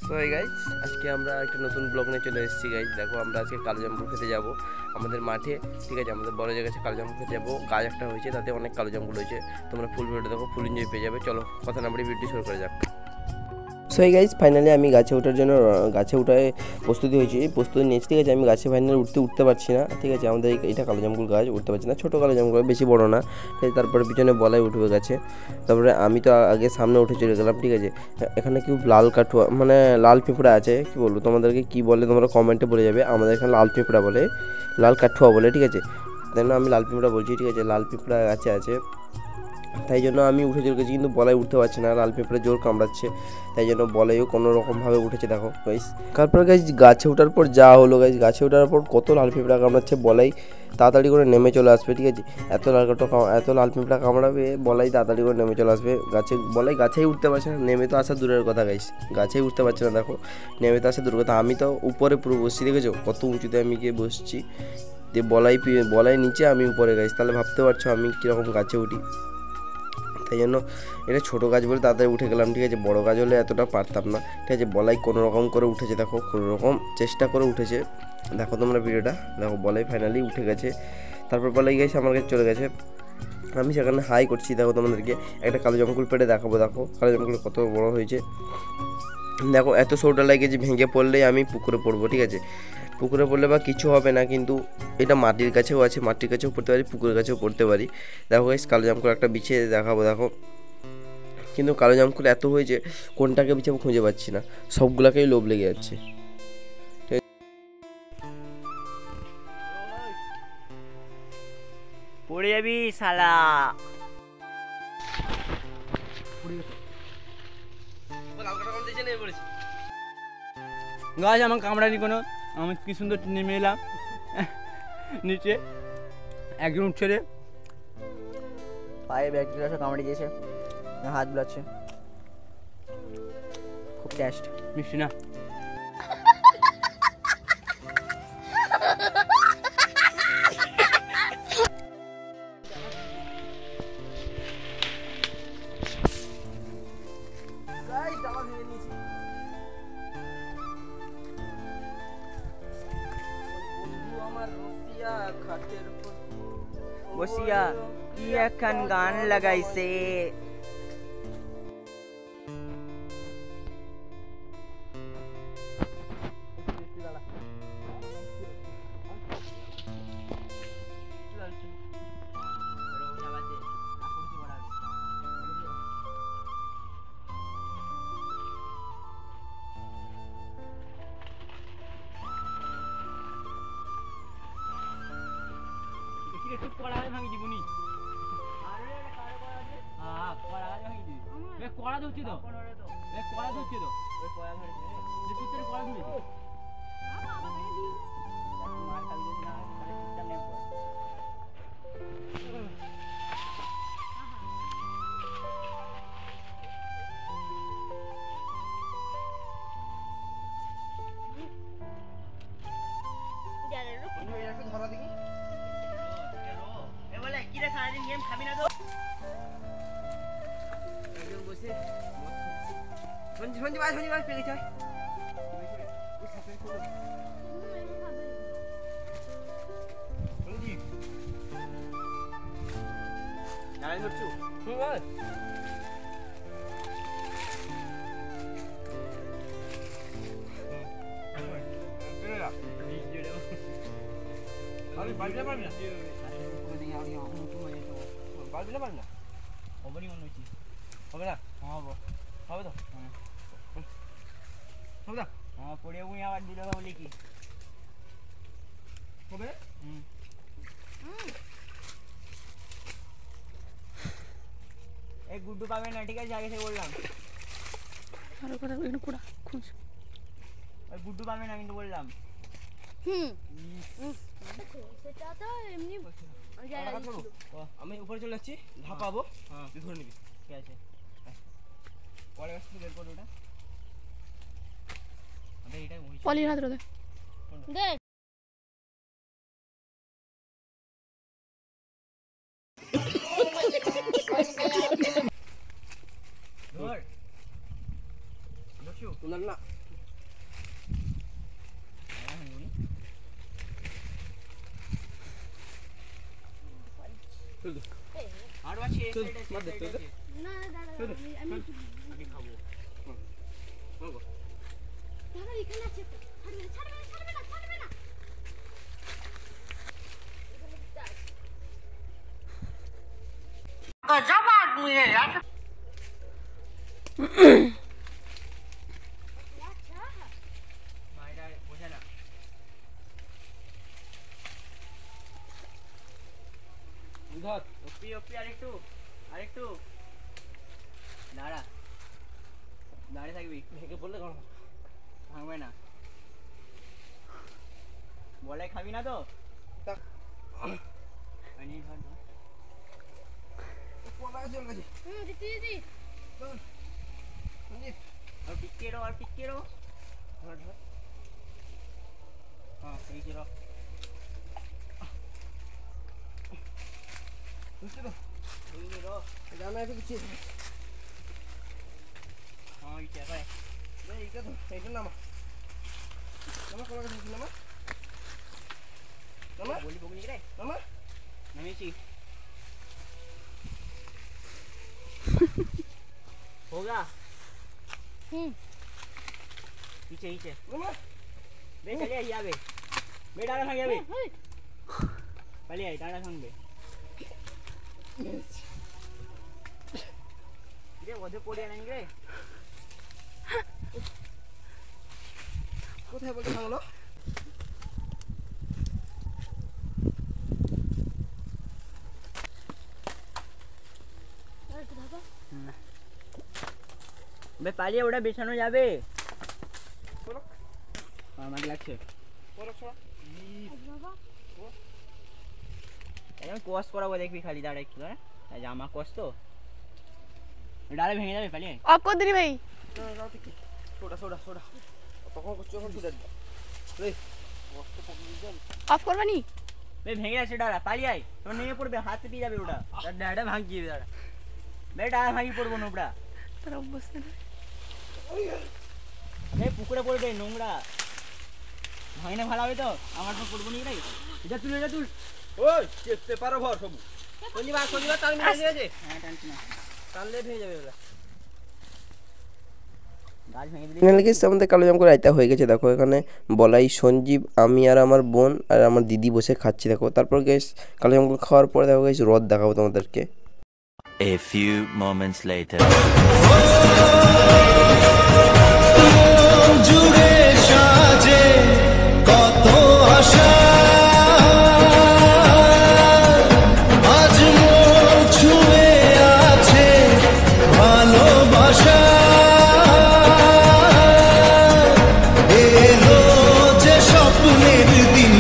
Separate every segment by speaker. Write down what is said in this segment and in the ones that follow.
Speaker 1: So এই guys আজকে আমরা একটা নতুন ব্লগ নিয়ে চলে এসেছি গাইজ। দেখো আমরা আজকে কালোজামরুল খেতে যাব আমাদের মাঠে, ঠিক আছে। আমাদের বড় জায়গা আছে, কালোজামরুল খেতে যাবো। গাছ একটা হয়েছে, তাতে অনেক কালোজামরুল হয়েছে। তোমরা ফুল ভিডিও দেখো, ফুল এনজয় পেয়ে যাবে। চলো কথা না বাড়িয়ে ভিডিও শুরু করে যাক। সো এই গাইজ ফাইনালি আমি গাছে ওঠার জন্য গাছে উঠায় প্রস্তুতি হয়েছি, প্রস্তুতি নিয়েছি, ঠিক আছে। আমি গাছে ফাইনালি উঠতে পারছি না, ঠিক আছে। আমাদের এটা কালোজামরুল গাছ, উঠতে পারছি না, ছোটো কালোজামরুল গাছ, বেশি বড় না, ঠিক আছে। তারপরে পিছনে বলাই উঠবে গাছে। তারপরে আমি তো আগে সামনে উঠে চলে গেলাম, ঠিক আছে। এখানে কি লাল কাঠুয়া মানে লাল পিঁপড়া আছে, কি বলবো তোমাদেরকে, কি বলে তোমরা কমেন্টে বলে যাবে। আমাদের এখানে লাল পিঁপড়া বলে, লাল কাঠুয়া বলে, ঠিক আছে। তাই জন্য আমি লাল পিঁপড়া বলছি, ঠিক আছে। লাল পিঁপড়া গাছে আছে, তাই জন্য আমি উঠে চলে গেছি, কিন্তু বলাই উঠতে পারছি না, লাল পেঁপড়ে জোর কামড়াচ্ছে। তাই জন্য বলাইও কোনো রকমভাবে উঠেছে, দেখো গাইস। তারপর গাইস গাছে ওঠার পর যা হলো গাইস, গাছে ওঠার পর কত লাল পিঁপড়া কামড়াচ্ছে, বলাই তাড়াতাড়ি করে নেমে চলে আসবে, ঠিক আছে। এত লাল পিঁপড়া কামড়াবে, বলাই তাড়াতাড়ি করে নেমে চলে আসবে গাছে। বলাই গাছেই উঠতে পারছে না, নেমে তো আসা দূরের কথা গাইস, গাছেই উঠতে পারছে না, দেখো নেমে তো আসা দূরের কথা। আমি তো উপরে পুরো বসছি, দেখেছো কত উঁচুতে আমি গিয়ে বসছি, দিয়ে বলাই নিচে, আমি উপরে গাইস। তাহলে ভাবতে পারছো আমি কীরকম গাছে উঠি। তাই জন্য এটা ছোটো গাছ বলে তাড়াতাড়ি উঠে গেলাম, ঠিক আছে। বড়ো গাছ হলে এতটা পারতাম না, ঠিক আছে। বলাই কোনো রকম করে উঠেছে, দেখো কোনো রকম চেষ্টা করে উঠেছে, দেখো তোমরা ভিডিওটা দেখো। বলাই ফাইনালি উঠে গেছে। তারপর বলাই গেছে আমার কাছে চলে গেছে, আমি সেখানে হাই করছি, দেখো তোমাদেরকে একটা কালো জামকুল পেটে দেখাবো। দেখো কালো জামকুল কত বড় হয়েছে, দেখো এত সৌটা লাগে যে ভেঙে পড়লেই আমি পুকুরে পড়বো, ঠিক আছে। পুকুরে পড়লে বা কিছু হবে না, কিন্তু এটা মাটির কাছেও আছে, মাটির কাছেও পড়তে পারি, পুকুরের কাছেও পড়তে পারি। দেখো গাইস কালো জামকুল একটা বিছিয়ে দেখাবো, দেখো। কিন্তু কালো জামকুল এত হয়েছে, কোনটাকে বিছাবো খুঁজে পাচ্ছি না, সবগুলাকেই লোভ লেগে যাচ্ছে।
Speaker 2: পড়ে যাবি শালা। গাছ আমার কামড়ানি কোনো, আমি কি সুন্দর নেমে এলাম নিচে, একজন উঠছে রে, পায়ে ব্যাকটেরিয়া সব কামড়ে দিয়েছে, হাত বুলাচ্ছে, খুব টেস্ট মিষ্টি না। বসিয়া কি এখন গান লাগাইছে, ভাঙি দিবনি কড়া ধরছি তো, কড়া ধরছি তো, কড়া ধরেছি গুড্ডু পাবে না, ঠিক আছে, আগে থেকে বললাম। গুড্ডু পাবে না কিন্তু বললাম।
Speaker 3: সেটা তো এমনি
Speaker 1: আমি উপরে চলে যাচ্ছি, ধাপাবো, ধরে নিবি,
Speaker 2: ঠিক আছে।
Speaker 1: পরে গাছ থেকে বের করো ওটা,
Speaker 3: পলির হাত রোদে দেখ।
Speaker 1: না
Speaker 2: আর আছে
Speaker 1: চল, মার দে, চল, চল।
Speaker 3: না দাদা আমি
Speaker 2: আমি খাবো
Speaker 3: দাদা এখানে আছে তো। ছাড়বে না
Speaker 2: মাইটা বোঝে না
Speaker 1: ধর
Speaker 2: ওপি আরেকটু দাঁড়িয়ে থাকবি
Speaker 1: ভেঙে পড়লে কেমন হবে?
Speaker 2: ভাঙবে না বলে খাবি না তো
Speaker 1: থাক।
Speaker 2: এই নিয়ে ধর
Speaker 1: পড়া চলে গেছে
Speaker 3: দিদি
Speaker 1: সঞ্জীব
Speaker 2: আর টিকে রো
Speaker 1: ধর ধর
Speaker 2: হ্যাঁ এই যে রো
Speaker 1: বুঝলি তো
Speaker 2: এই যে রো
Speaker 1: জানা একটু কিছু
Speaker 2: হ্যাঁ এই চাপা
Speaker 1: এইটা তো এইটা নামা কলা গাছ নামা
Speaker 2: বলি বকনি রে
Speaker 1: নামা
Speaker 2: নামিয়েছি होगा पीछे बे चले आई आवे बे डाला भाग आवे पहले आई डाला संग बे रे ওদে পড়ে আনেন রে
Speaker 1: কোথায় বলতে ভাঙলো
Speaker 3: দাদা
Speaker 2: বে পালিয়ে ওটা বেছানো যাবে
Speaker 1: বলো
Speaker 2: আমার লাগছে
Speaker 1: বলো ছোড়া
Speaker 3: বাবা
Speaker 2: এখন কষ্ট করাবো দেখবি খালি দাঁড়া একটু হ্যাঁ জামা কষ্ট তো ডালে ভেঙে যাবে পালিয়ে
Speaker 3: অফ করে দিলি ভাই
Speaker 1: যাও ঠিক সোডা তখন করছো এখন সোডা রে কষ্ট পকড়ে দিও
Speaker 3: অফ করবা নি
Speaker 2: বে ভেঙে যাচ্ছে ডালা পালিয়ে আয় তোর নেমে পড়বে হাত পেয়ে যাবে ওটা তার ডাটা ভাঙি যাবে দাঁড়া বে ডালা ভাঙি পড়বো না ওটা
Speaker 3: তোর অবস্থা
Speaker 2: বে পুকুরে পড়বে নোংরা ভাঙিনা ভালো হবে তো আমার তো পড়বো নি রে এটা তুল
Speaker 1: ওই চেপতে পারো ভর সব শনিবার তাল মিলে দিয়েছে
Speaker 2: হ্যাঁ টানছি না
Speaker 1: টানলে ভেঙে যাবে ওরা
Speaker 2: গাছ ভেঙে দিলি
Speaker 1: ফাইনালি গেছে আমাদের কালো জাম করে রায়তা হয়ে গেছে দেখো এখানে বলাই সঞ্জীব আমি আর আমার বোন আর আমার দিদি বসে খাচ্ছি দেখো তারপর গেস কালো জামগুলো খাওয়ার পরে দেখো গেছে রদ দেখাবো তোমাদেরকে
Speaker 4: A few moments later. জুড়ে সাজে কত আশা আজ মন ছুঁয়ে আছে ভালোবাসা এলো যে স্বপ্নের দিন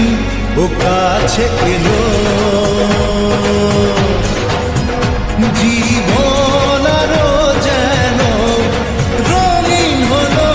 Speaker 4: ও কাছে এলো জীবন আরো যেন রঙিন হলো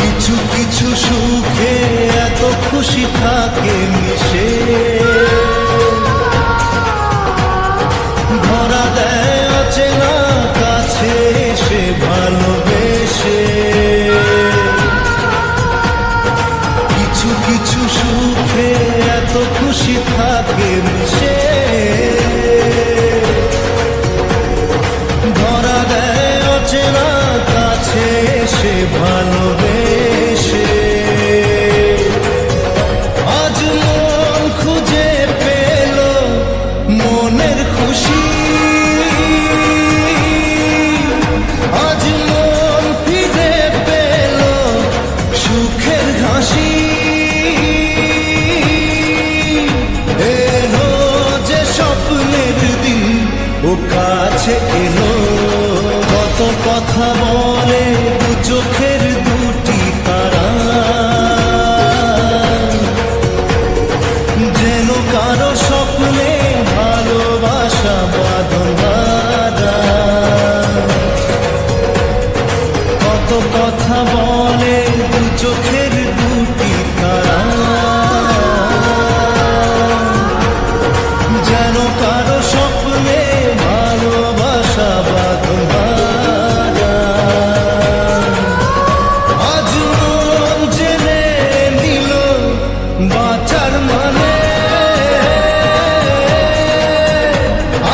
Speaker 4: কিছু কিছু সুখে এত খুশি থাকে মিশে ধরা দেয় আছে না কাছে এসে ভালোবেসে কিছু কিছু সুখে এত খুশি থাকে মিশে ধরা দেয় আছে না কাছে এসে ভালোবেসে আজ মন খুঁজে পেল মনের খুশি আজ মন ফিরে পেল সুখের হাসি এলো কত কথা বলে দু চোখের দুটি তারা যেন কারো স্বপ্নে ভালোবাসা বাঁধন বাঁধা কত কথা বলে দু চোখের দুটি তারা যেন কারো স্বপ্নে ভালোবাসা বাঁধন বাঁধা আজ মন জেনে নিল বাঁচার মানে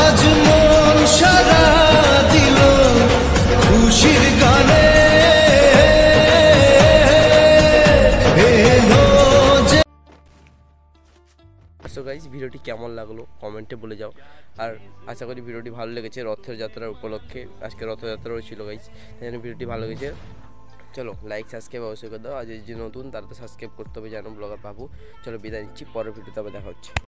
Speaker 4: আজ মন সারা দিল খুশির গানে এলো যে
Speaker 1: সো গাইজ ভিডিওটি কেমন লাগলো কমেন্টে বলে যাও। আর আশা করি ভিডিওটি ভালো লেগেছে রথযাত্রার উপলক্ষে, আজকে রথযাত্রাও ছিল গাইজ, সেই জন্য ভিডিওটি ভালো লেগেছে। চলো লাইক সাবস্ক্রাইব অবশ্যই করে দাও, আর যে নতুন তারা তো সাবস্ক্রাইব করতে হবে জানো ব্লগার বাবু। চলো বিদায় নিচ্ছি, পরের ভিডিওতে আবার দেখা হচ্ছে।